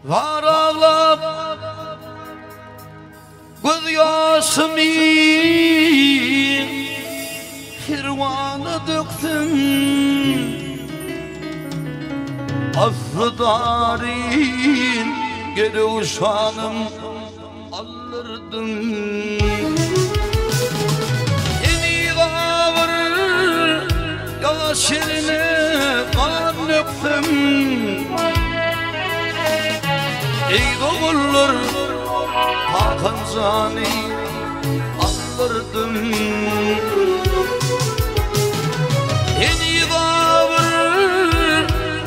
Var ağlap göz yaşımı hirvana döktüm. Affı darin geri uşağım alırdım. Eni ağır yaş yerine kan döktüm. Ey doğulur Hakan Zani alırdım. Eni ağır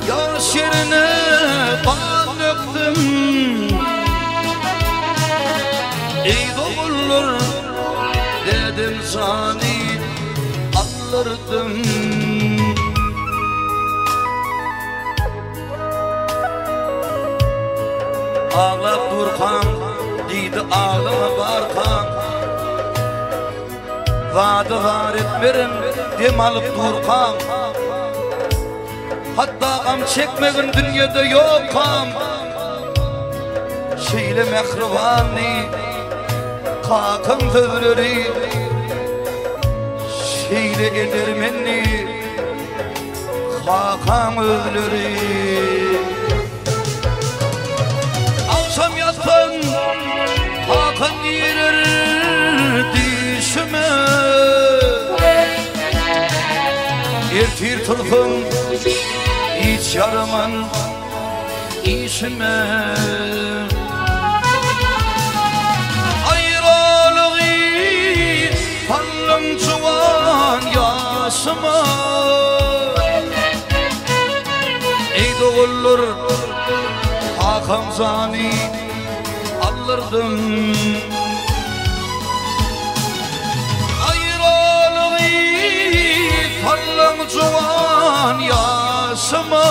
yaş yerine kan döktüm. Ey doğulur dedim Zani alırdım. Ağlap durkan, deydi ağlama barkan. Vadı var etmerim, dem alıp durkan. Hatta gam çekmegin dünyada yok kam. Şeyle mehrivani, kakın tövleri. Şeyle edermenni, kakan özleri. Akşam yatsan Hakan girer dişime. Ertir tılfım hiç yaraman işime. Ayrılığı pallım çuvan yaşıma. Ey doğulur Hakan Zani alırdım. Ayrılığı fallan cuvan yaşıma.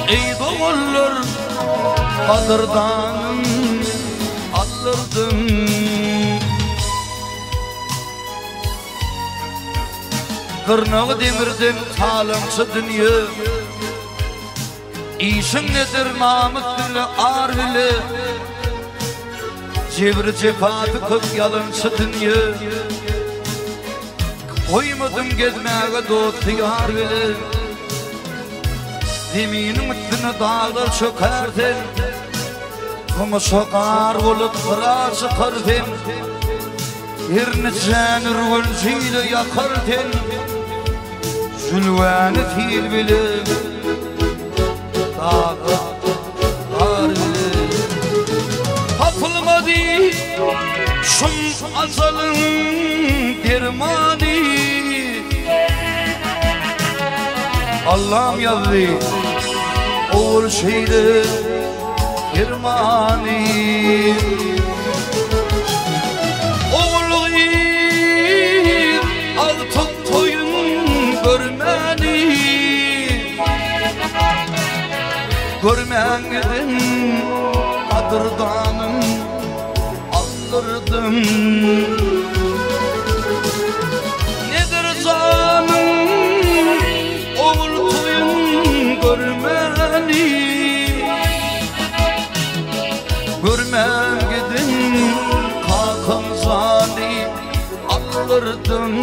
Ey doğulur kadırdan alırdım. Tırnağı demirden talımsı dünya. İşin nedir namık dili ağır bili. Cebri cefatı kök yalınsı dünya. Koymadım gezmeye dostu yar bili. Zeminin üstüne dağlar çökertin. Kuma sokar olup kırası kırtin. Yerini cenir ölçüyle yakartin. Zülveni fil bilim kapılmadı şum azalın dermani. Allah'ım yazdı oğul şeydi dermani. Oğul yiğit altın toyun görmeni. Görmen gidin kadırdanım alırdım. Nedir zanım oğul toyun görmeni. Görmen gidin Hakan Zani alırdım.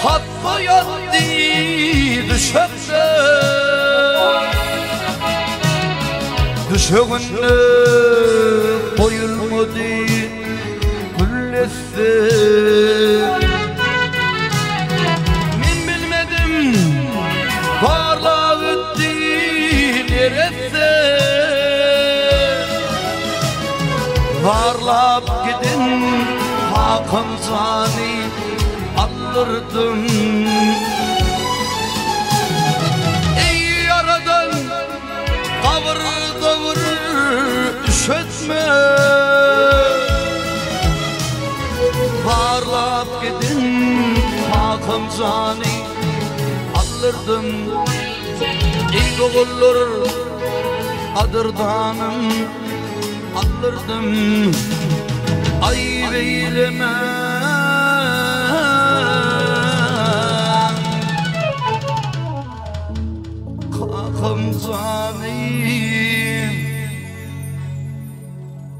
Hatta yattı düşende. Düşöğünde koyulmadı güllesi. Min bilmedim varlığa öttü neresi. Varlığa gidin Hakan Zani alırdım. Ey yaradan kavur kavur üşütme. zani alırdım ey oğullar adırdanım alırdım ay beyleme kakım zani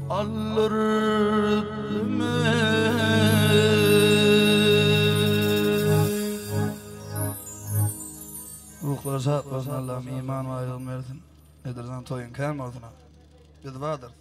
alırdım ruhlar saat olsun Allah'ım iman ve ayrılma versin. Edirden toyun kıyam orduna. Biz vardır.